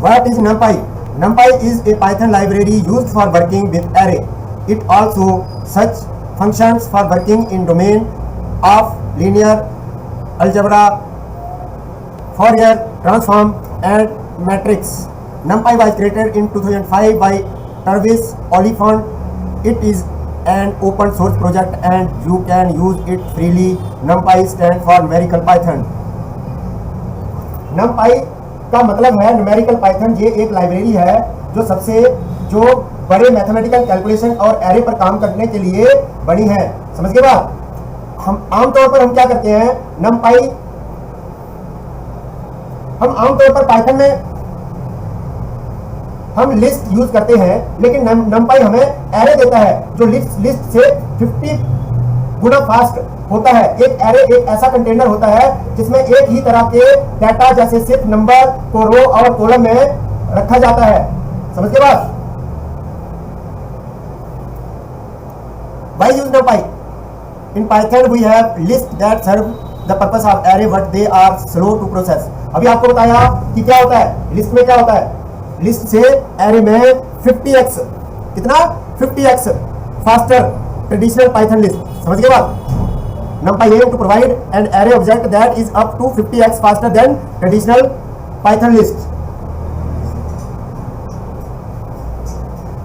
What is NumPy? NumPy is a Python library used for working with array. It also such functions for working in domain of linear algebra, Fourier transform and matrix. NumPy was created in 2005 by Travis Oliphant. It is an open source project and you can use it freely. NumPy stands for numerical Python. NumPy का मतलब है numerical Python. ये एक library है जो बड़े mathematical calculation और array पर काम करने के लिए बनी है। समझ गए बात? हम आमतौर पर क्या करते हैं, NumPy हम आमतौर पर पाइथन में हम लिस्ट यूज करते हैं, लेकिन NumPy हमें एरे देता है जो लिस्ट से 50 गुना फास्ट होता है। एक एरे एक ऐसा कंटेनर होता है जिसमें एक ही तरह के डाटा जैसे सिर्फ नंबर को रो और कॉलम में रखा जाता है। समझ के बाद Why use NumPy? In Python we have lists that serve the purpose of array but they are slow to process. अभी आपको बताया कि क्या होता है लिस्ट में। क्या होता है लिस्ट से एरे में 50x कितना 50x faster traditional Python list. समझ गए बात? NumPy aim to provide an array object that is up to 50x faster than traditional Python list.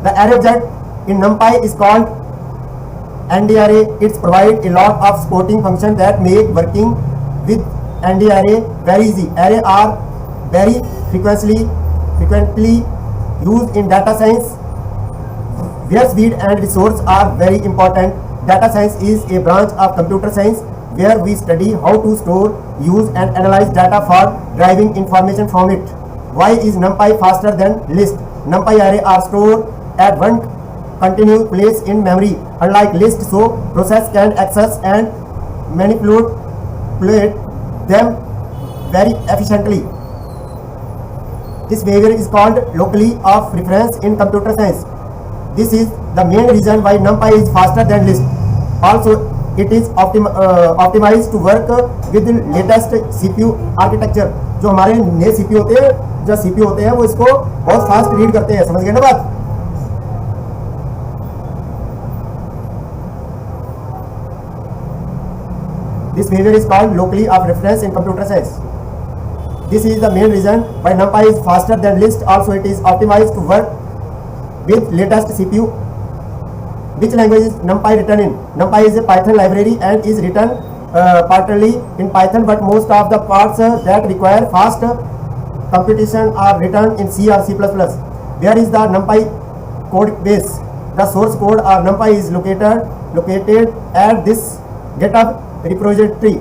The array object in NumPy is called NdArray. It provides a lot of supporting functions that make working with NdArray very easy. Arrays are very frequently used in data science where speed and resource are very important. Data science is a branch of computer science where we study how to store, use and analyze data for deriving information from it. Why is NumPy faster than list? NumPy arrays are stored at one continuous place in memory, unlike list, so process can access and manipulate them very efficiently. This behavior is called locally of reference in computer science. This is the main reason why NumPy is faster than list. Also, it is optimized to work with the latest CPU architecture. जो हमारे नए CPU होते हैं वो इसको बहुत fast read करते हैं। समझ गए ना बात? This behavior is called locally of reference in computer science. This is the main reason why NumPy is faster than list. Also, it is optimized to work with latest CPU. Which language is NumPy written in? NumPy is a Python library and is written partly in Python, but most of the parts that require fast computation are written in C or C++. Where is the NumPy code base? The source code or NumPy is located at this GitHub repository.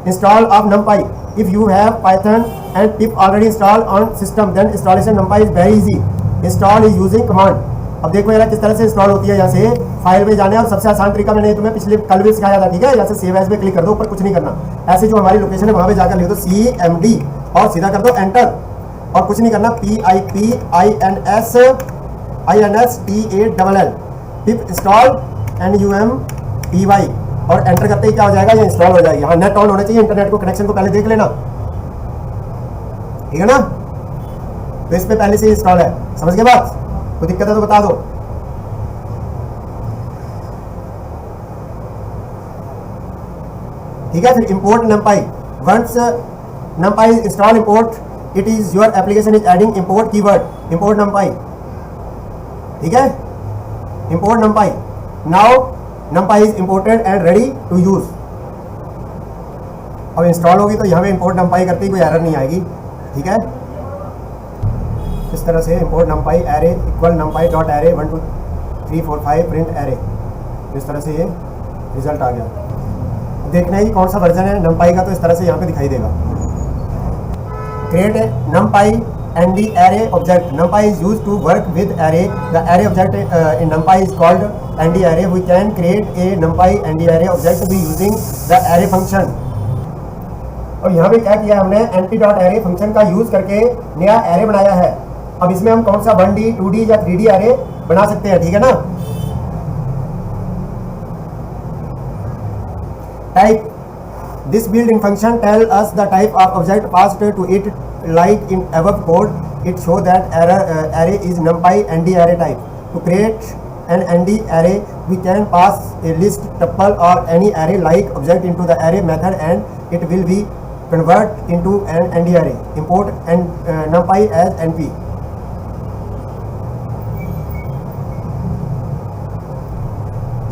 Install of NumPy. If you have Python and pip already installed on system, then installation NumPy is very easy. Install is using command. अब देखो यार किस तरह से install होती है। यहाँ से फाइल में जाने और सबसे आसान तरीका मैंने तुम्हें पिछले कल भी सिखाया था, ठीक है? यहाँ से सेव एज पे क्लिक कर दो, ऊपर कुछ नहीं करना। ऐसे जो हमारी लोकेशन है वहाँ पे जाकर लिख दो CMD और सीधा कर दो एंटर और कुछ नहीं करना। PIPINSTALL पिप इंस्टॉल NUMPY और एंटर करते ही क्या हो जाएगा, ये इंस्टॉल हो जाएगी। हाँ, नेट ऑन होना चाहिए, इंटरनेट को कनेक्शन को पहले देख लेना, ठीक है ना? तो इस पे पहले से इंस्टॉल है। समझ गए बात? कोई दिक्कत है तो बता दो। ठीक है, फिर import NumPy. Once NumPy is installed, import it is your application is adding import keyword. Import NumPy. ठीक है, import NumPy. Now NumPy is imported and ready to use. अब इंस्टॉल होगी तो यहाँ पे इंपोर्ट NumPy करते ही कोई एरर नहीं आएगी। ठीक है, इस तरह से import NumPy array equal NumPy dot array 1 2 3 4 5 print array। इस तरह से ये रिजल्ट आ गया। देखना है कि कौन सा वर्जन है NumPy का, तो इस तरह से यहाँ पे दिखाई देगा। Create NumPy NdArray object. NumPy is used to work with array. The array object in NumPy is called NdArray. We can create a NumPy NdArray object by using the array function. और यहाँ पे क्या किया हमने, empty.array function का use करके नया array बनाया है। अब इसमें हम कौन सा 1D 2D या 3D एरे बना सकते हैं, ठीक है ना? Type. This built-in function tell us the type of object passed to it like in above code, it show that array is numpy ND array type. To create an ND array, we can pass a list, tuple or any array like object into the array method, and it will be convert into an ND array. Import and numpy as np.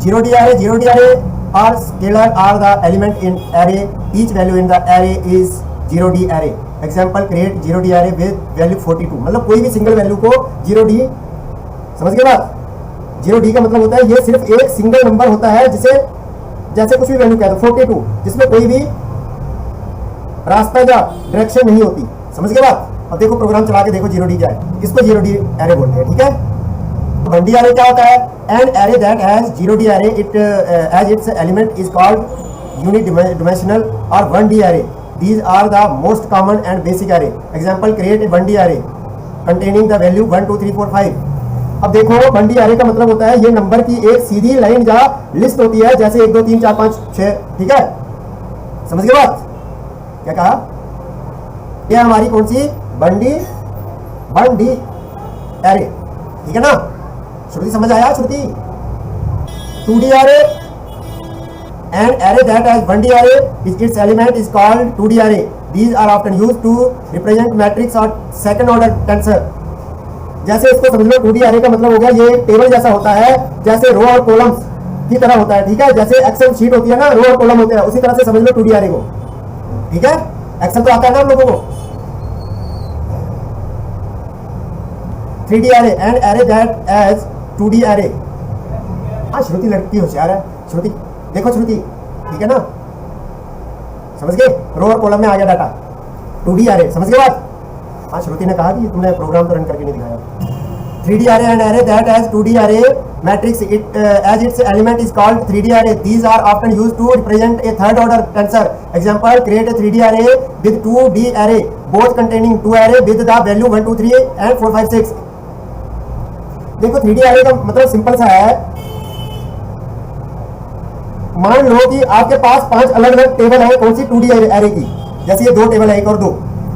Zero D array are scalar are the element in array. Each value in the array is 0D array. Example, create 0D array with value 42. मतलब कोई भी single value को 0D, समझ गए बात? 0D का मतलब होता है ये सिर्फ एक सिंगल नंबर होता है जिसे जैसे कुछ भी वैल्यू कह दो 42, जिसमें कोई भी रास्ता या डायरेक्शन नहीं होती, समझ गए बात? अब देखो प्रोग्राम चला के देखो 0D क्या है, इसको 0D array बोलते हैं, ठीक है? 1D array क्या होता है? An array that has 0D array as its element is called unidimensional or 1D array. These are the most common and basic array. Example, create a 1D array containing the value 1 2 3 4 5. अब देखो 1D array का मतलब होता है ये number की एक सीधी line या लिस्ट होती है, जैसे 1 2 3 4 5 6, ठीक है? समझ गए बात? क्या कहा? ये हमारी कौन सी 1D array, ठीक है ना? श्रुति समझ आया? श्रुति 2D array, an array that has 1D array is its element is called 2D array. These are often used to represent matrix or second order tensor. जैसे इसको समझ लो 2D array का मतलब हो गया ये टेबल जैसा होता है, जैसे रो और कॉलम्स की तरह होता है, ठीक है? जैसे एक्सेल शीट होती है ना, रो और कॉलम होते हैं, उसी तरह से समझ लो 2D array को, ठीक है? एक्सेल तो आता है ना हम लोगों को। 3D array, an array that has 2D array. हाँ श्रुति लड़की होशियार है, श्रुति देखो श्रुति, ठीक है ना? समझ गए? रो और कॉलम में आ गया डाटा, 2D array, समझ गए बात? हाँ श्रुति ने कहा कि तुमने प्रोग्राम तो रन करके नहीं दिखाया। 3D array, an array that has 2D array matrix as its element is called 3D array. These are often used to represent a third order tensor. Example, create a 3D array with 2D array both containing 2 array with the value 1 2 3 and 4 5 6. देखो 3D array का मतलब simple सा है, मान लो कि आपके पास 5 अलग अलग टेबल है, कौन सी 2D array की, जैसे ये 2 टेबल है, 1 और 2,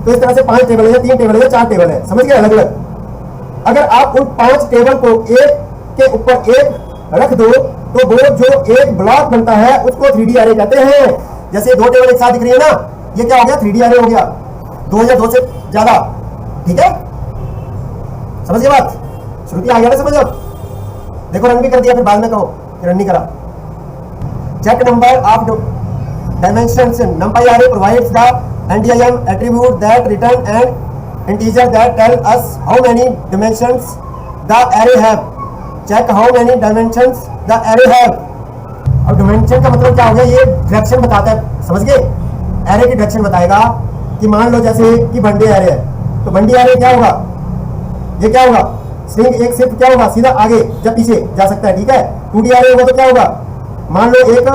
तो इस तरह से 5 टेबल है, 3 टेबल है, 4 टेबल है, समझ गए? अलग अलग। अगर आप उन 5 टेबल को एक के ऊपर एक रख दो तो वो जो एक ब्लॉक बनता है उसको 3D array कहते हैं। जैसे 2 टेबल एक साथ दिख रही है ना, ये क्या हो गया? 3D array हो गया, 2 या 2 से ज्यादा, ठीक है? समझ गए बात? श्रुति आ गया ना समझ? अब देखो रन भी कर दिया, फिर बाद में कहो कि रन नहीं करा। Check number of dimensions. NumPy array provides the NDIM attribute that return an integer that tell us how many dimensions the array have. Check how many dimensions the array have. अब dimension का मतलब क्या हो गया? ये direction बताता है, समझ गए? array की डायरेक्शन बताएगा कि मान लो जैसे कि बंडी array है, तो बंडी array क्या होगा? ये क्या होगा? स्ट्रिंग एक सिर्फ क्या होगा? सीधा आगे या पीछे जा सकता है, ठीक है? 2D array होगा तो क्या होगा? मान लो एक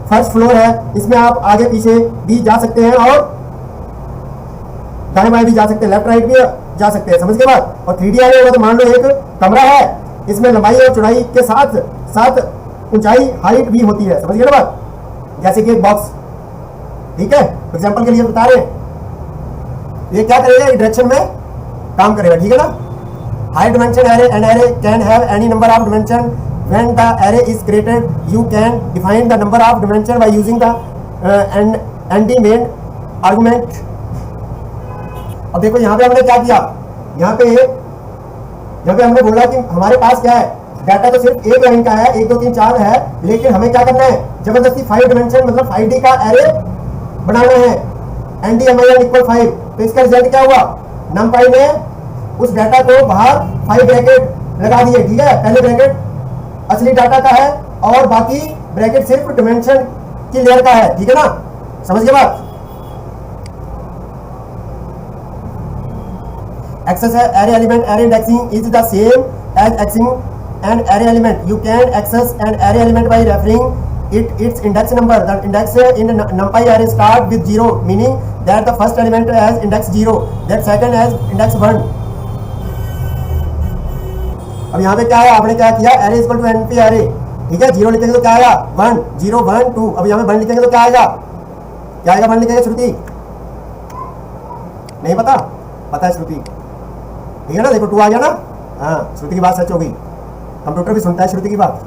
फर्स्ट फ्लोर है, इसमें आप आगे पीछे भी जा सकते हैं और दाएं बाएं भी जा सकते हैं, लेफ्ट राइट भी जा सकते हैं, समझ के बाद? और 3D array होगा तो मान लो एक कमरा है, इसमें लंबाई और चौड़ाई के साथ साथ ऊंचाई हाइट भी होती है, समझ गए ना बात? जैसे कि एक बॉक्स, ठीक है? एग्जांपल के लिए बता रहे हैं, ये क्या करेगा? डायरेक्शन में काम करेगा, ठीक है ना? High dimension array, an array can have any number of dimension. When the array is created, you can define the number of dimension by using the ND main argument. अब देखो यहाँ पे हमने क्या किया? यहाँ पे हमने बोला कि हमारे पास क्या है? डाटा तो सिर्फ एक लाइन का है, 1 2 3 4 है, लेकिन हमें क्या करना है? जबरदस्ती 5 डिमेंशन मतलब 5D का एरे बनाना है। NDMIN इक्वल 5, तो इसका रिजल्ट क्या हुआ? NumPy ने उस डाटा को बाहर 5 ब्रैकेट लगा दिए, ठीक है? पहले ब्रैकेट असली डाटा का है और बाकी ब्रैकेट सिर्फ डिमेंशन की लेयर का है, ठीक है ना? समझ गए बात? Access array element, array indexing is the same as accessing an array element. You can access an array element by referring its index number. The index in NumPy array start with 0, meaning that the first element has index 0, that second has index 1. अब यहाँ पे क्या है? आपने क्या किया? array equal to np array, ठीक है? 0 लिखेंगे तो क्या आएगा? 1 0 1 2। अब यहाँ पे 1 लिखेंगे तो क्या आएगा? क्या आएगा? 1 लिखेंगे श्रुति? नहीं पता? पता है श्रुति, ठीक है ना? देखो 2 आ गया ना, हाँ श्रुति की बात सच होगी, कंप्यूटर भी सुनता है श्रुति की बात।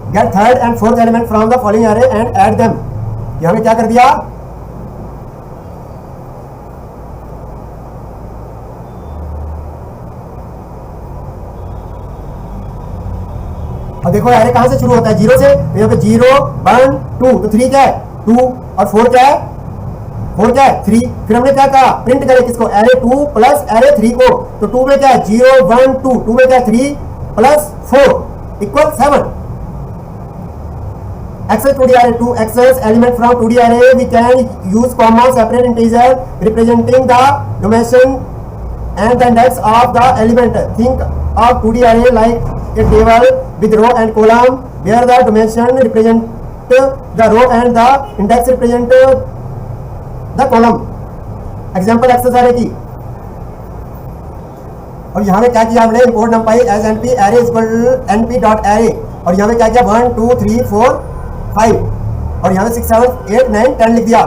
Get third and fourth element from the following array and add them. यहां में क्या कर दिया, और देखो एरे कहां से शुरू होता है, 0 से, तो यहाँ पे 0 1 2, तो 3 क्या है 2 और 4 क्या है 4 क्या है 3। फिर हमने क्या कहा, प्रिंट करें किसको, एरे 2 प्लस एरे 3 को, तो 2 में क्या है 0 1 2, 2 में क्या है 3 plus 4 equal 7। Access 2D array, to access element from 2D array we can use comma separate integer representing the dimension and the index of the element. Think of 2D array like a table with row and column where the dimension represent the row and the index represent the column. Example access array की, और यहाँ में क्या किया हमने, import numpy as np array is equal to np dot array, और यहाँ में क्या किया 1 2 3 4 5, और यहाँ में 6 7 8 9 10 लिख दिया।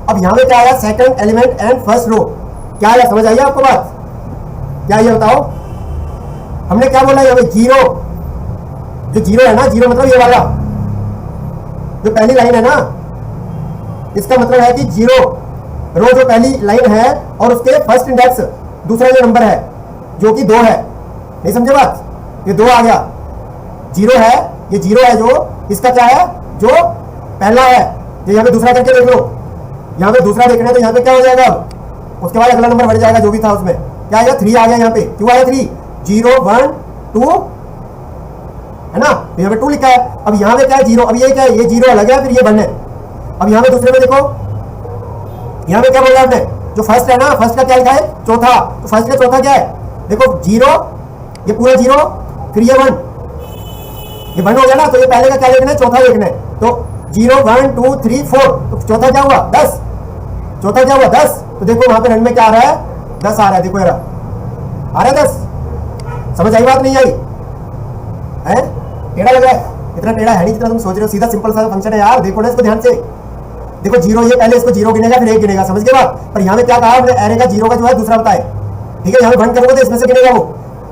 अब यहाँ में क्या आया, second element and first row, क्या आया, समझ आइए आपको बात, क्या ये बताओ। हमने क्या बोला, यहाँ पे 0, जो 0 है ना, 0 मतलब ये वाला जो पहली लाइन है ना, इसका मतलब है कि 0 रो जो पहली लाइन है और उसके फर्स्ट इंडेक्स दूसरा जो नंबर है जो कि 2 है, नहीं समझे बात, ये 2 आ गया, 0 है, ये 0 है, जो इसका क्या है, जो पहला है, तो यहाँ पे दूसरा करके देख लो, यहाँ पे दूसरा देखना है तो यहाँ पे क्या हो जाएगा, उसके बाद अगला नंबर बढ़ जाएगा जो भी था उसमें, क्या आएगा 3 आ गया, यहाँ पे क्यों आया 3, 0 1 2 है ना, तो यहाँ पे 2 लिखा है। अब यहाँ पे क्या है 0, अब ये क्या है, ये 0 अलग है, फिर ये 1 है। अब यहाँ पे दूसरे में देखो, यहाँ पे क्या बोला आपने, जो फर्स्ट है ना, फर्स्ट का क्या लिखा है, चौथा, तो फर्स्ट का चौथा क्या है, देखो 0, ये पूरा 0, फिर ये 1, ये 1 हो गया ना, तो ये पहले का क्या लिखना है, चौथा लिखना है, तो 0 1 2 3 4, तो चौथा क्या हुआ 10, चौथा क्या हुआ 10, तो देखो वहां पे रन में क्या आ रहा है 10 आ रहा है, देखो यार आ रहा है 10, समझ आई बात नहीं आई है, टेढ़ा लगा है, इतना टेढ़ा है नहीं जितना तुम सोच रहे हो, सीधा सिंपल सा फंक्शन है यार, देखो ना इसको ध्यान से, देखो 0, ये पहले इसको 0 गिनेगा फिर 1 गिनेगा, समझ गए बात। पर यहाँ में क्या कहा हमने, एरे का 0 का जो है दूसरा बताए, ठीक है, यहाँ पे 1 करूंगा तो इसमें से गिनेगा वो,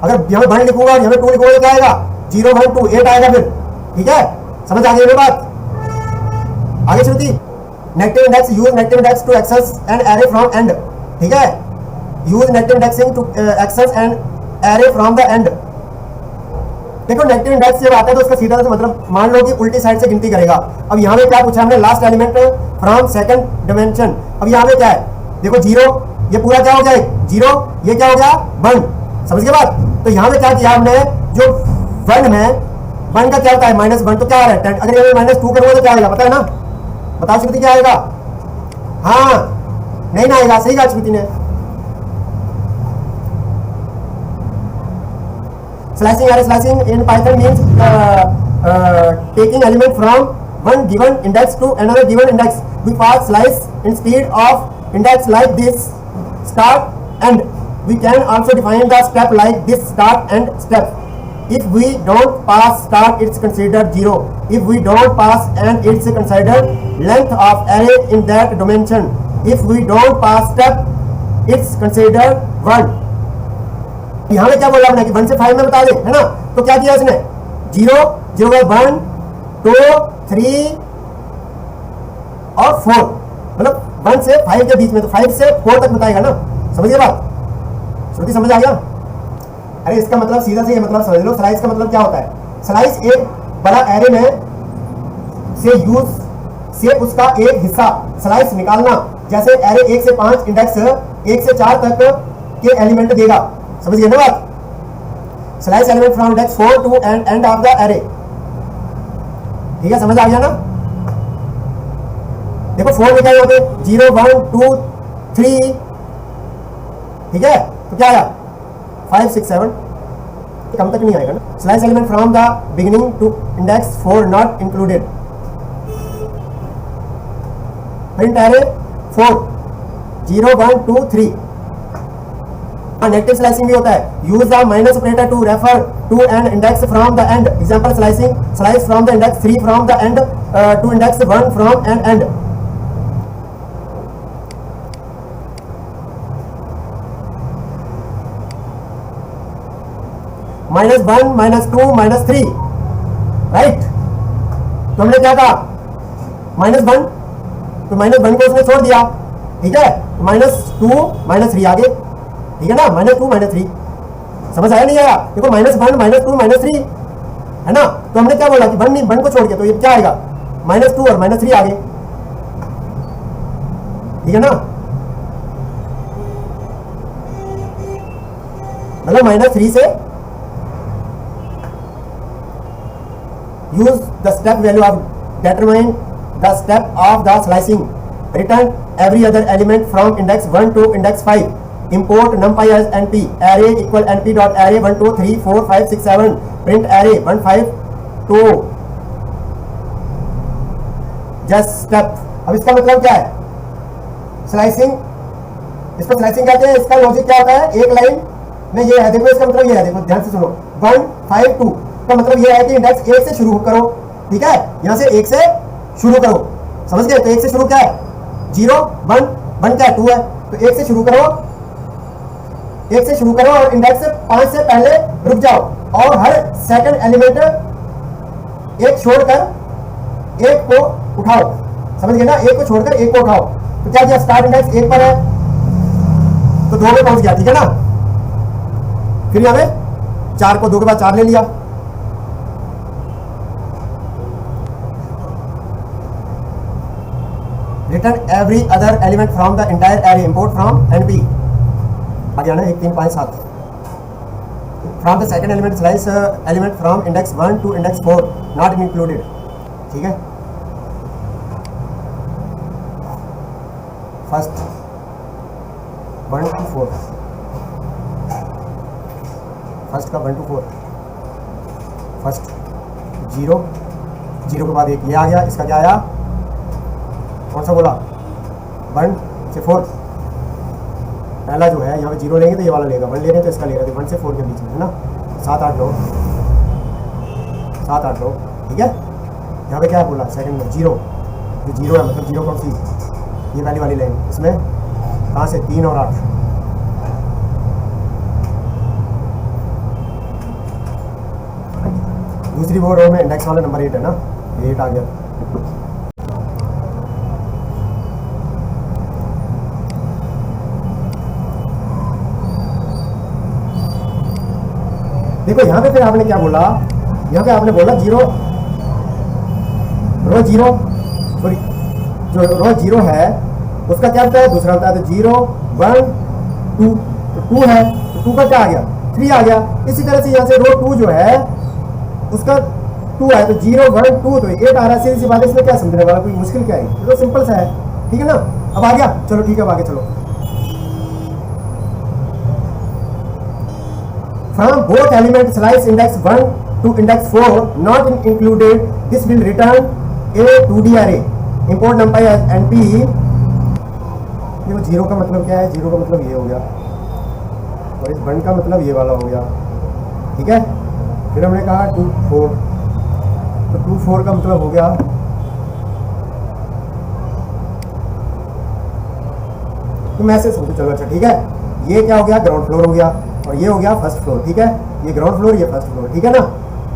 अगर यहाँ पे 1 लिखूंगा और यहाँ पे 2 लिखूंगा तो क्या आएगा 0 1 2 8 आएगा फिर, ठीक है, समझ आ गई ये बात। आगे Shruti, negative index, use negative index to access an array from end, ठीक है, use negative indexing to access an array from the end. देखो नेगेटिव इंडेक्स जब आता है तो उसका सीधा सा मतलब मान लो कि उल्टी साइड से गिनती करेगा। अब यहाँ पे क्या पूछा हमने, last element from second dimension. अब यहाँ पे क्या है, देखो 0, ये पूरा क्या हो गया 0, ये क्या हो गया 1, समझ गए बात। तो यहाँ पे क्या किया हमने, जो 1 है 1 का क्या होता है -1, तो क्या आ रहा है 10, अगर ये -2 करूंगा तो क्या आएगा पता है ना, बताओ श्रुति क्या आएगा, हाँ नहीं ना आएगा, सही कहा श्रुति ने। Slicing array, slicing in Python means taking element from one given index to another given index. We pass slice instead of index like this, start end. We can also define the step like this, start and step. If we don't pass start, it's considered 0. If we don't pass end, it's considered length of array in that dimension. If we don't pass step, it's considered 1. यहाँ पे क्या बोला हमने कि 1 से 5 में बता दे, है ना, तो क्या किया इसने 0 0 1 2 3 और 4, मतलब 1 से 5 के बीच में, तो 5 से 4 तक बताएगा ना, समझिए बात, श्रुति समझ आ गया। अरे इसका मतलब सीधा से ये मतलब समझ लो, स्लाइस का मतलब क्या होता है, स्लाइस एक बड़ा एरे में से यूज से उसका एक हिस्सा स्लाइस निकालना, जैसे एरे 1 से 5 इंडेक्स 1 से 4 तक के एलिमेंट देगा, समझिए ना बात। Slice element from index 4 to end of the array, ठीक है, समझ आ गया ना। देखो 4 लिखा है यहाँ पे 0 1 2 3, ठीक है, तो क्या आया 5 6 7, कम तक नहीं आएगा ना। Slice element from the beginning to index 4 not included, print array 4 0 1 2 3। Negative slicing भी होता है, use the minus operator to refer to an index from the end. Example slicing, slice from the index 3 from the end to index 1 from an end. -1 -2 -3, right. तो हमने क्या कहा -1, तो -1 को उसने छोड़ दिया, ठीक है, -2 -3 आगे, ठीक है ना, -2 -3, समझ आया नहीं आया? देखो -1 -2 -3 है ना, तो हमने क्या बोला कि 1 को छोड़ के, तो ये क्या आएगा -2 और -3 आगे, ठीक है ना, मतलब -3 से use the step value of determine the step of the slicing, return every other element from index 1 to index 5, import numpy as np, array equal np dot array 1 2 3 4 5 6 7, print array 1 5 2 just step। अब इसका मतलब क्या है, slicing, इसको slicing कहते हैं। इसका logic क्या होता है, एक लाइन में ये है, देखो इसका मतलब ये है, देखो ध्यान से सुनो, 1 5 2 का मतलब ये है कि इंडेक्स 1 से शुरू करो, ठीक है, यहां से 1 से शुरू करो, समझ गए? तो 1 से शुरू क्या है 0 1 1 क्या है 2 है, तो 1 से शुरू करो, 1 से शुरू करो और इंडेक्स 5 से पहले रुक जाओ और हर सेकंड एलिमेंट एक छोड़कर एक को उठाओ, समझ गए ना, एक को छोड़कर एक को उठाओ। तो क्या किया, स्टार्ट इंडेक्स 1 पर है तो 2 पे पहुंच गया, ठीक है ना, फिर यहां पे 4 को 2 के बाद 4 ले लिया, return every other element from the entire array, import from np, आ गया ना 1 3 5 7, from the second element slice element from index 1 to index 4 not included, ठीक है, फर्स्ट 1 to 4, फर्स्ट का 1 to 4, फर्स्ट 0 0 के बाद 1 ये आ गया, इसका क्या आया, कौन सा बोला 1 से 4, पहला जो है यहाँ पे 0 लेंगे तो ये वाला लेगा, 1 ले रहे हैं तो इसका लेगा, तो 1 से 4 के बीच में है ना, 7 8 9 7 8 9, ठीक है। यहाँ पे क्या बोला सेकंड में 0, जो 0 है मतलब 0 कौन सी, ये पहली वाली लाइन, इसमें कहाँ से 3 और 8, दूसरी वो रो में इंडेक्स वाला नंबर 8 है ना, 8 आ गया। देखो यहाँ पे फिर आपने क्या बोला, यहाँ पे आपने बोला 0 रो 0 सॉरी जो रो 0 है उसका क्या होता है, दूसरा होता है, तो 0 1 2, तो 2 है तो 2 का क्या आ गया 3 आ गया। इसी तरह से यहाँ से रो 2 जो है उसका 2 है तो 0 1 2 तो 8 आ रहा है, सीधी सी बात है, इसमें क्या समझने वाला, कोई मुश्किल क्या है, तो सिंपल सा है, ठीक है ना। अब आ गया, चलो ठीक है, अब आगे चलो। From both element slice index 1 to index 4 not included, this will return a 2D array, import numpy as np, देखो 0 का मतलब क्या है, 0 का मतलब ये हो गया और इस 1 का मतलब ये वाला हो गया, ठीक है। फिर हमने कहा 2 4, तो 2 4 का मतलब हो गया, तुम ऐसे समझो, चलो अच्छा ठीक है, ये क्या हो गया ग्राउंड फ्लोर हो गया और ये हो गया फर्स्ट फ्लोर, ठीक है, ये ग्राउंड फ्लोर ये फर्स्ट फ्लोर, ठीक है ना।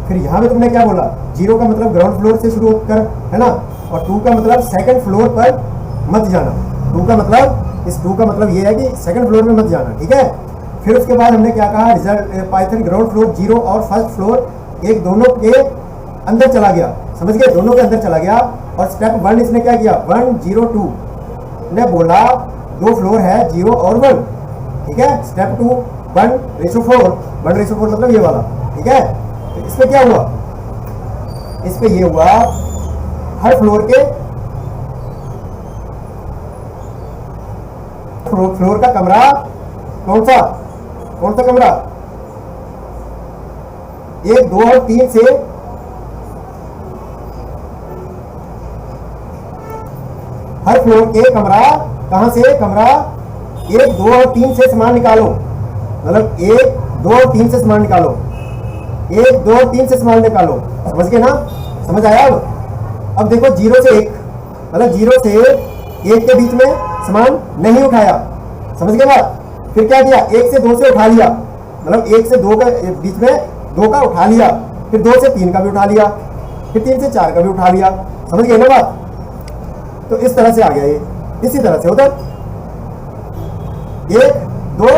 फिर यहाँ पे तुमने क्या बोला, 0 का मतलब ग्राउंड फ्लोर से शुरू कर, है ना, और 2 का मतलब सेकंड फ्लोर पर मत जाना, 2 का मतलब, इस 2 का मतलब ये है कि सेकंड फ्लोर में मत जाना, ठीक है। फिर उसके बाद हमने क्या कहा, रिजल्ट पाइथन ग्राउंड फ्लोर 0 और फर्स्ट फ्लोर एक दोनों के अंदर चला गया, समझ गए, दोनों के अंदर चला गया। और स्टेप 1 इसने क्या किया, 1 0 2 ने बोला 2 फ्लोर है 0 और 1, ठीक है। स्टेप 2 1:4, 1:4 मतलब ये वाला, ठीक है। तो इसमें क्या हुआ, इस पे ये हुआ, हर फ्लोर के फ्लोर का कमरा कौन सा कमरा, 1 2 और 3 से हर फ्लोर के कमरा, कहां से कमरा 1 2 और 3 से सामान निकालो, मतलब 1 2 और 3 से सामान निकालो, 1 2 और 3 से सामान निकालो, समझ गए ना, समझ आया। अब देखो 0 से 1 मतलब 0 से 1 के बीच में सामान नहीं उठाया, समझ गए बात। फिर क्या किया, 1 से 2 से उठा लिया, मतलब 1 से 2 के बीच में 2 का उठा लिया, फिर 2 से 3 का भी उठा लिया, फिर 3 से 4 का भी उठा लिया। समझ गए ना बात? तो इस तरह से आ गया ये। इसी तरह से उधर 1 2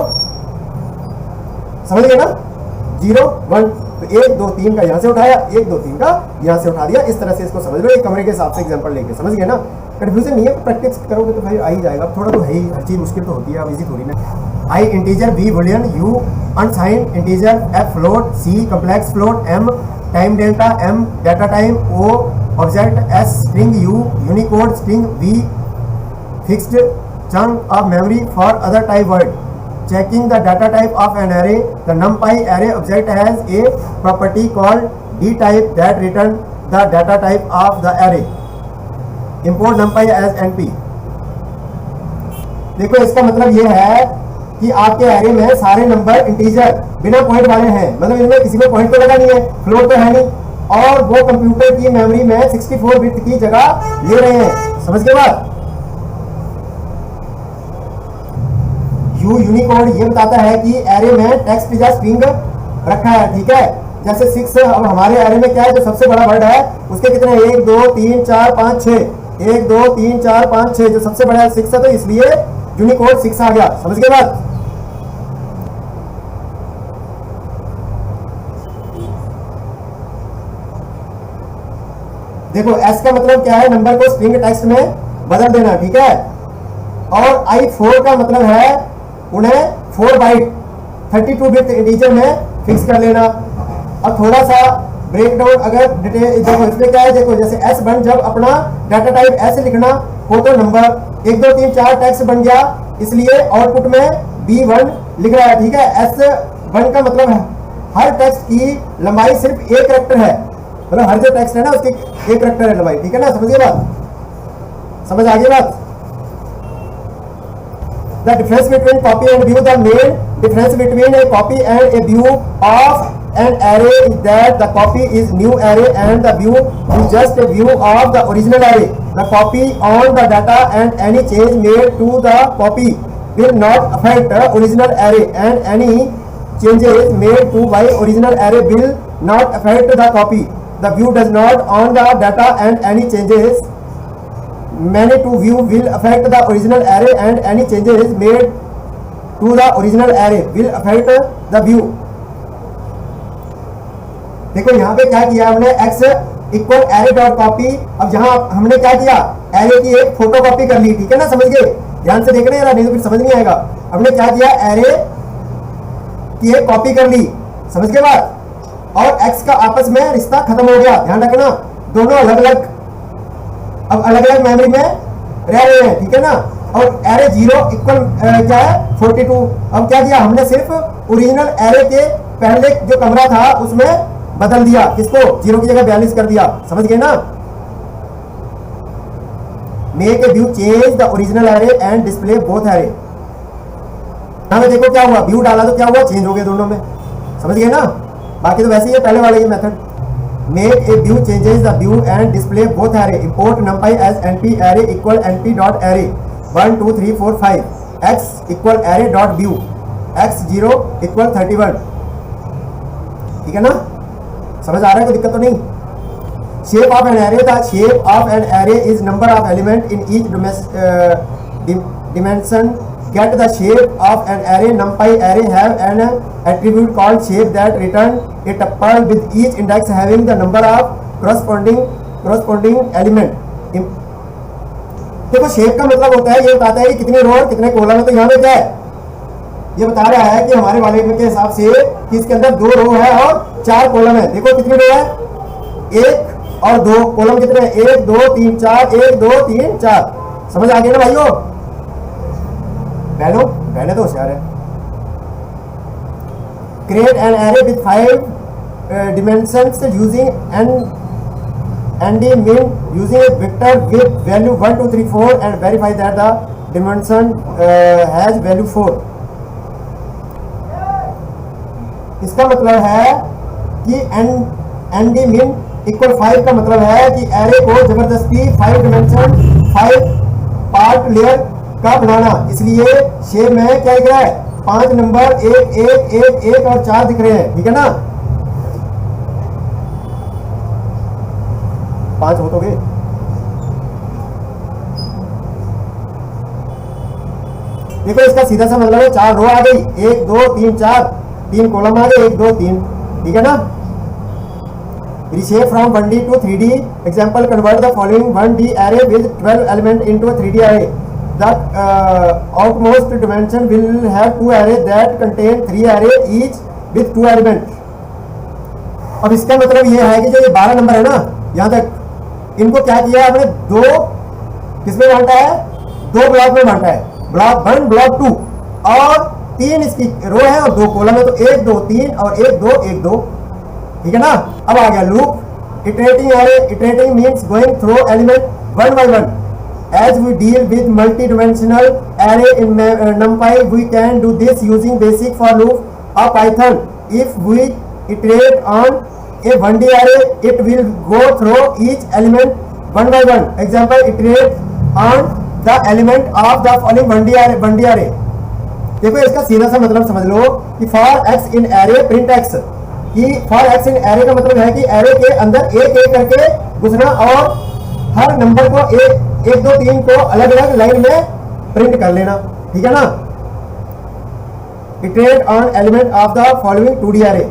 समझ गए ना, 0 1, तो 1 2 3 का यहाँ से उठाया, 1 2 3 का यहाँ से उठा दिया। इस तरह से इसको समझ लो, एक कमरे के हिसाब से एग्जांपल लेके। समझ गए ना? कंफ्यूजन नहीं है, प्रैक्टिस करोगे तो भाई आ ही जाएगा। थोड़ा तो है ही, हर चीज मुश्किल तो होती है, अब इजी थोड़ी ना। I integer, B boolean, U unsigned integer, F float, C complex float, M time delta, M data time, O object, S string, U Unicode string, V fixed chunk of memory for other type word. Checking the data type of an array, the NumPy array object has a property called dtype that return the data type of the array. Import NumPy as NP. देखो इसका मतलब ये है कि आपके array में सारे number integer बिना पॉइंट वाले हैं, मतलब इनमें किसी को पॉइंट तो लगा नहीं है, फ्लोट तो है नहीं, और वो कंप्यूटर की मेमोरी में 64 बिट की जगह ले रहे हैं। समझ के बाद यू यूनिकोड ये बताता है कि एरे में टेक्स्ट या स्ट्रिंग रखा है, ठीक है। जैसे 6, अब हमारे एरे में क्या है, जो सबसे बड़ा वर्ड है उसके कितने 1 2 3 4 5 6, 1 2 3 4 5 6, जो सबसे बड़ा है 6 है, तो इसलिए यूनिकोड 6 आ गया। समझ के बाद देखो एस का मतलब क्या है, नंबर को स्ट्रिंग टेक्स्ट में बदल देना, ठीक है। और I4 का मतलब है उन्हें 4 बाइट 32 बिट इंटीजर में फिक्स कर लेना। अब थोड़ा सा ब्रेक डाउन अगर डिटेल देखो, इसमें क्या है, देखो जैसे S1 जब अपना डाटा टाइप ऐसे लिखना हो तो नंबर 1 2 3 4 टेक्स्ट बन गया, इसलिए आउटपुट में B1 लिख रहा है, ठीक है। S1 का मतलब है हर टेक्स्ट की लंबाई सिर्फ 1 कैरेक्टर है, मतलब हर जो टेक्स्ट है ना उसकी 1 कैरेक्टर है लंबाई, ठीक है ना। समझिए बात, समझ आ गई बात? The difference between copy and view, the main difference between a copy and a view of an array is that the copy is new array and the view is just a view of the original array. The copy on the data and any change made to the copy will not affect the original array, and any changes made to by original array will not affect the copy. The view does not on the data and any changes made to view will affect the original array, and any changes made to the original array will affect the view. देखो यहाँ पे क्या किया हमने, x equal array dot copy. अब जहाँ हमने क्या किया, एरे की एक फोटो कॉपी कर ली, ठीक है ना। समझ गए, ध्यान से देखना यार, नहीं तो फिर समझ नहीं आएगा। हमने क्या किया, एरे की एक कॉपी कर ली, समझ के बाद, और x का आपस में रिश्ता खत्म हो गया। ध्यान रखना, दोनों अलग अलग अब अलग अलग मेमोरी में रह रहे हैं, ठीक है ना। और एरे 0 इक्वल क्या है 42। अब क्या किया हमने, सिर्फ ओरिजिनल एरे के पहले जो कमरा था उसमें बदल दिया, किसको, 0 की जगह 42 कर दिया। समझ गए ना। Make a view change the original array and display both array. हमें देखो क्या हुआ, व्यू डाला तो क्या हुआ, चेंज हो गए दोनों में। समझ गए ना। बाकी तो वैसे ही है पहले वाले ये method. Make a view changes the view and display both array. Import NumPy as NP array equal NP dot array 1 2 3 4 5 x equal array dot view x 0 equal 31। ठीक है ना, समझ आ रहा है, कोई दिक्कत तो नहीं। Shape of an array, the shape of an array is number of element in each dimension. Get the shape of an array. NumPy array have an attribute called shape that return a tuple with each index having the number of corresponding element. देखो shape का मतलब होता है, ये बताता है कि कितने रो और कितने कॉलम है। तो यहाँ पे क्या है, ये बता रहा है कि हमारे वाले के हिसाब से कि इसके अंदर 2 रो है और 4 कॉलम है। देखो कितनी रो है, 1 और 2, कॉलम कितने हैं 1 2 3 4, 1 2 3 4। समझ आ गया ना भाइयों, बहनों बहने तो होशियार है। Create an array with 5 dimensions using ND min using a vector with value 1 2 3 4 and verify that the dimension has value 4। इसका मतलब है कि ND min इक्वल 5 का मतलब है कि एरे को जबरदस्ती 5 डिमेंशन 5 पार्ट लेयर का बनाना। इसलिए शेप में क्या दिख रहा है, 5 नंबर 1 1 1 1 और 4 दिख रहे हैं, ठीक है ना। 5 हो तो गए। देखो इसका सीधा सा मतलब है 4 रो आ गई, 1 2 3 4, 3 कॉलम आ गए, 1 2 3, ठीक है ना। Reshape from 1D to 3D. Example: convert the following 1D array with 12 element into a 3D array. The outmost dimension will have 2 arrays that contain 3 array each with 2 element. अब इसका मतलब ये है कि जो ये 12 नंबर है ना, यहाँ तक इनको क्या किया आपने, दो किसमें बांटा है, 2 ब्लॉक में बांटा है, ब्लॉक 1 ब्लॉक 2, और 3 इसकी रो है और 2 कॉलम है, तो 1 2 3 और 1 2 1 2, ठीक है ना। अब आ गया loop iterating array. Iterating means going through element one by one. As we deal with multi dimensional array in NumPy we can do this using basic for loop of Python. If we iterate on a 1D array it will go through each element one by one. Example: iterate on the element of the following 1D array. देखो इसका सीधा सा मतलब समझ लो कि for x in array print x, कि for x in array का मतलब है कि array के अंदर एक एक करके घुसना और हर नंबर को 1 2 3 को अलग अलग लाइन में प्रिंट कर लेना, ठीक है ना। iterate on element of the following 2D array।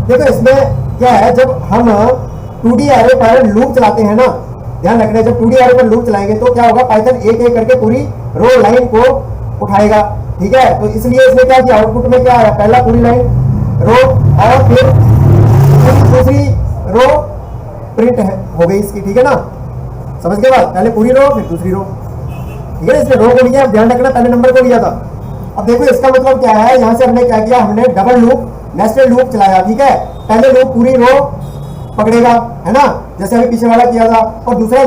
देखो इसमें क्या है, जब हम 2D array पर लूप चलाते हैं ना, ध्यान रखना, जब 2D array पर लूप चलाएंगे तो क्या होगा, पाइथन एक एक करके पूरी रो लाइन को उठाएगा, ठीक है। तो इसलिए इसने क्या किया, आउटपुट में क्या आया, पहला पूरी लाइन रो और फिर दूसरी रो प्रिंट हो गई इसकी, ठीक है ना। समझ के बाद पहले पूरी रो फिर दूसरी रो, ठीक है। इसने रो को लिया, अब ध्यान रखना पहले नंबर को लिया था। अब देखो इसका मतलब क्या है, यहाँ से हमने क्या किया, हमने डबल लूप नेस्टेड लूप चलाया, ठीक है। पहले लूप पूरी रो पकड़ेगा, है ना, जैसे अभी पीछे वाला किया था, और दूसरा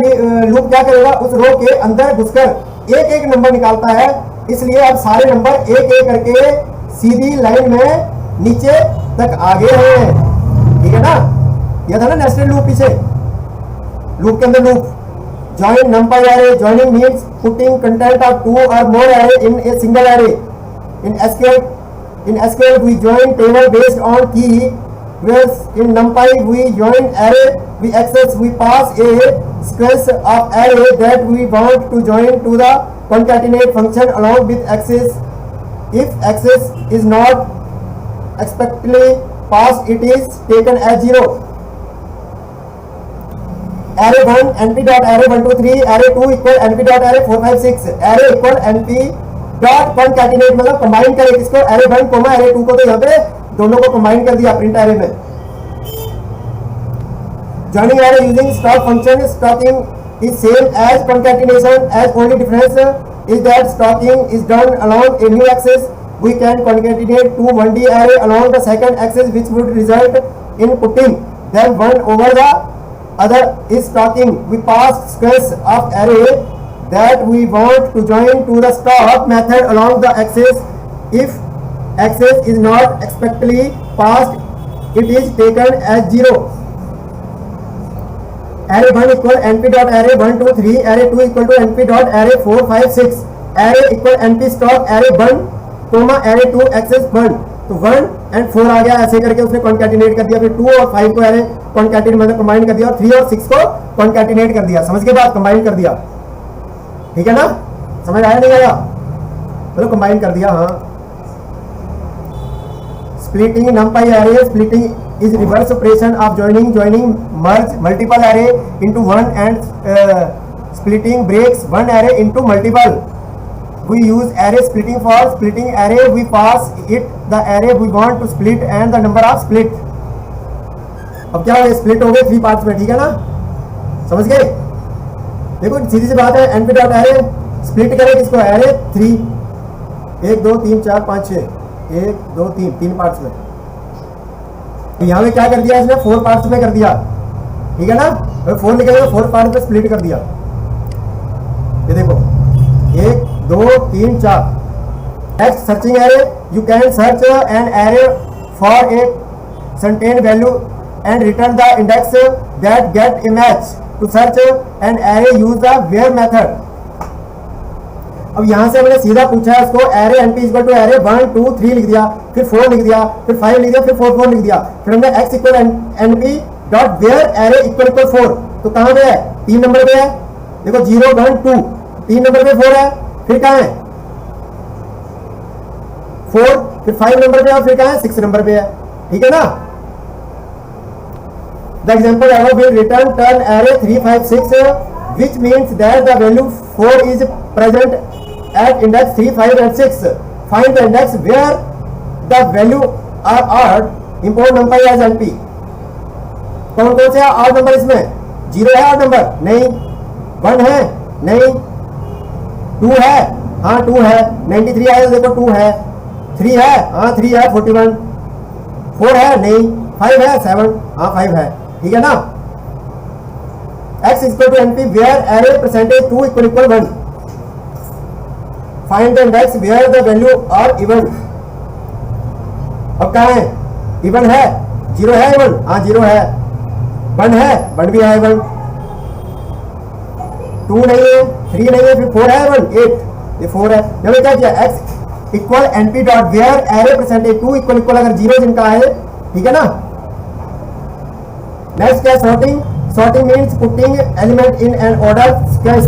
लूप क्या करेगा, उस रो के अंदर घुसकर एक एक नंबर निकालता है। इसलिए अब सारे नंबर एक एक करके सीधी लाइन में नीचे तक आ गए हैं, ठीक है ना। यह था ना नेस्टेड लूप, पीछे लूप के अंदर loop. Join NumPy array. Joining means putting content of 2 or more array in a single array. In SQL we join table based on key, whereas in NumPy we join array. We pass a sequence of array that we want to join to the concatenate function along with access. If access is not expectedly passed, it is taken as 0. Array 1 np dot array 1 2 3, array 2 equal np dot array 4 5 6, array equal np dot concatenate, मतलब combine करें किसको, array 1 comma array 2 को, तो यहाँ पे दोनों को combine कर दिया प्रिंट array में। Joining array using stock function. Stocking is same as concatenation, as only difference is that stocking is done along a new axis. We can concatenate two 1D array along the second axis, which would result in putting them one over the other is stocking. We pass sequence of array that we want to join to the stock method along the axis. If axis is not expectedly passed, it is taken as 0. Array 1 equal np dot array 1 2 3, array 2 equal to np dot array 4 5 6, array equal np stock array 1 comma array 2 axis 1, तो 1 and 4 आ गया, ऐसे करके उसने concatenate कर दिया। फिर 2 और 5 को एरे कॉन्कैटिनेट मतलब कंबाइन कर दिया, और 3 और 6 को कॉन्कैटिनेट कर दिया। समझ के बाद कंबाइन कर दिया, ठीक है ना, समझ आया नहीं आया, मतलब कंबाइन कर दिया। हाँ, splitting NumPy array. Splitting is reverse operation of joining. Joining merge multiple array into one, and splitting breaks one array into multiple. We use array splitting. For splitting array we pass it the array we want to split and the number of split. अब क्या हो, split हो गए 3 parts में, ठीक है ना, समझ गए। देखो सीधी सी बात है, np डॉट array स्प्लिट करें किसको, array 3, 1 2 3 4 5 6, 1 2 3 पार्ट्स में। तो यहाँ पे क्या कर दिया इसने, 4 पार्ट्स में कर दिया, ठीक है ना। 4 लिखेंगे 4 पार्ट में स्प्लिट कर दिया। ये देखो 1 2 3 4। Next searching array. You can search an array for a certain value and return the index that get a match. To search an array use the where method. अब यहाँ से हमने सीधा पूछा है इसको, array np equal to array 1 2 3 लिख दिया, फिर 4 लिख दिया, फिर 5 लिख दिया, फिर 4 4 लिख दिया, फिर हमने x equal np dot where array equal to 4, तो कहां पे है? 3 नंबर पे है। देखो 0 1 2, 3 नंबर पे 4 है, फिर कहां है 4, फिर 5 नंबर पे है, फिर कहां है 6 नंबर पे है, ठीक है ना। The example above will return turn array 3 5 6 which means that the value 4 is present at index 3 5 and 6. Find the index where the value are odd. Import numpy as np. कौन कौन से odd नंबर इसमें? 0 है odd number? नहीं। 1 है? नहीं। 2 है? हाँ 2 है। 93 आया देखो 2 है। 3 है? हाँ 3 है 41। 4 है? नहीं। 5 है? 7, हाँ 5 है, ठीक है ना। x equal to np where array percentage 2 equal 1। Find the index where the value are even. अब कहाँ है? इवन है? 0 है इवन? हाँ 0 है। 1 है? 1 भी है इवन। 2 नहीं है, 3 नहीं है, फिर 4 है इवन, 8, ये 4 है। मैंने क्या किया? x equal np dot where array percentage 2 equal अगर 0 जिनका है, ठीक है ना। नेक्स्ट क्या? Sorting. Sorting means putting element in an order sequence.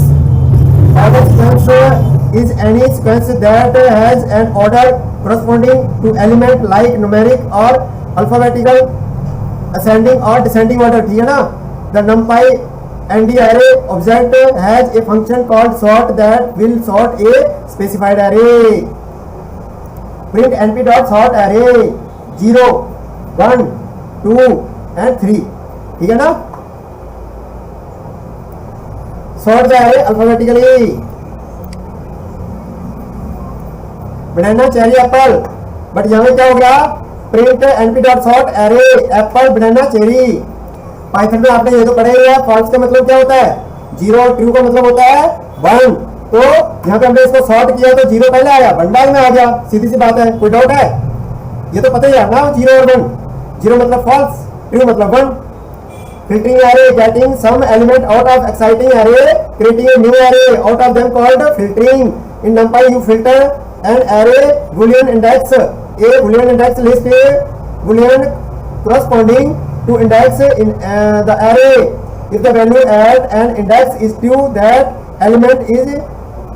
Order sequence is any sequence that has an order corresponding to element like numeric or alphabetical ascending or descending order, ठीक है ना। The numpy nd array object has a function called sort that will sort a specified array. Print np dot sort array 0 1 2 and 3, ठीक है ना। sort the array alphabetically. Banana cherry Apple, but यहाँ क्या हो गया? Print np dot sort array apple banana cherry. Python में आपने ये तो पढ़े ही है। फॉल्स का मतलब क्या होता है? 0 और ट्रू का मतलब होता है 1। तो यहाँ पे हमने इसको सॉर्ट किया तो 0 पहले आया, 1 बाद में आ गया, सीधी सी बात है, कोई डाउट है? ये तो पता ही है ना 0 और 1। 0 मतलब फॉल्स, ट्रू मतलब 1। Filtering array getting some element out of exciting array creating a new array out of them called filtering. In numpy you filter an array boolean index. A boolean index list a boolean corresponding to index in the array. If the value at an index is true, that element is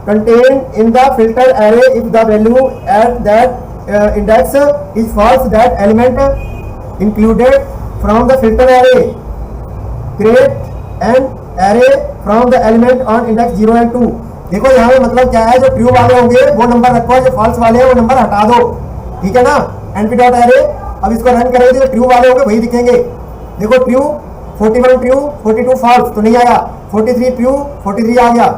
contained in the filter array. If the value at that index is false, that element included from the filter array. Create an array from the element on index 0 and 2. देखो यहाँ पे मतलब क्या है? जो true वाले होंगे वो नंबर रखो, जो फॉल्स वाले हैं वो नंबर हटा दो, ठीक है ना। np डॉट एरे, अब इसको रन करेंगे जो ट्रू वाले होंगे वही दिखेंगे। देखो ट्रू 41 ट्रू 42 फॉल्स तो नहीं आया, 43 ट्रू 43 आ गया।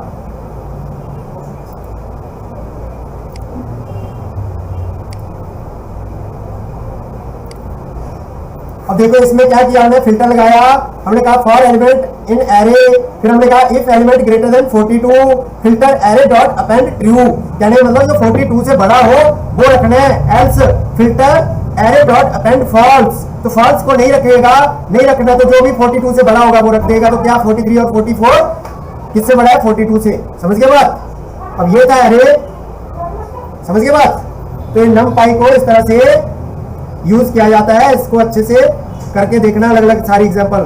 अब देखो इसमें क्या किया हमने? फिल्टर लगाया, हमने कहा फॉर एलिमेंट इन एरे, फिर हमने कहा if element greater than 42 filter array dot append true. कहने का मतलब जो 42 से बड़ा हो वो रखना है, else filter array dot append false. तो फॉल्स को नहीं रखेगा, नहीं रखना, तो जो भी 42 से बड़ा होगा वो रख देगा। तो क्या 43 और 44 किससे बड़ा है? 42 से। समझ गए बात? अब ये था एरे, समझ गए बात? तो numpy को इस तरह से यूज किया जाता है। इसको अच्छे से करके देखना, अलग अलग सारी एग्जांपल।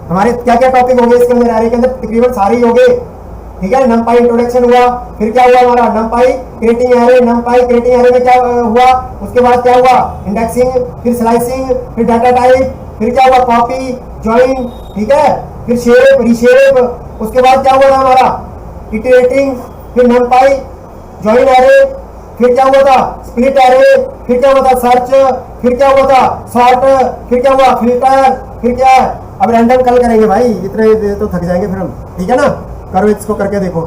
हमारे क्या क्या टॉपिक होंगे इसके अंदर? एरे के अंदर तकरीबन सारे ही होंगे, ठीक है। numpy इंट्रोडक्शन हुआ, फिर क्या हुआ हमारा? numpy creating array. numpy creating array में क्या हुआ? उसके बाद क्या हुआ? इंडेक्सिंग, फिर स्लाइसिंग, फिर डाटा टाइप, फिर क्या हुआ? कॉपी, ज्वाइन, ठीक है, फिर शेप, रीशेप। उसके बाद क्या हुआ था हमारा? इटरेटिंग, फिर numpy ज्वाइन एरे, फिर क्या हुआ था? स्प्लिट एरे, फिर क्या हुआ था? सर्च, फिर क्या हुआ था? सॉर्ट, फिर क्या हुआ? फिल्टर, फिर क्या है? अब रैंडम कल करेंगे भाई, इतने तो थक जाएंगे फिर हम, ठीक है ना। करो इसको करके देखो।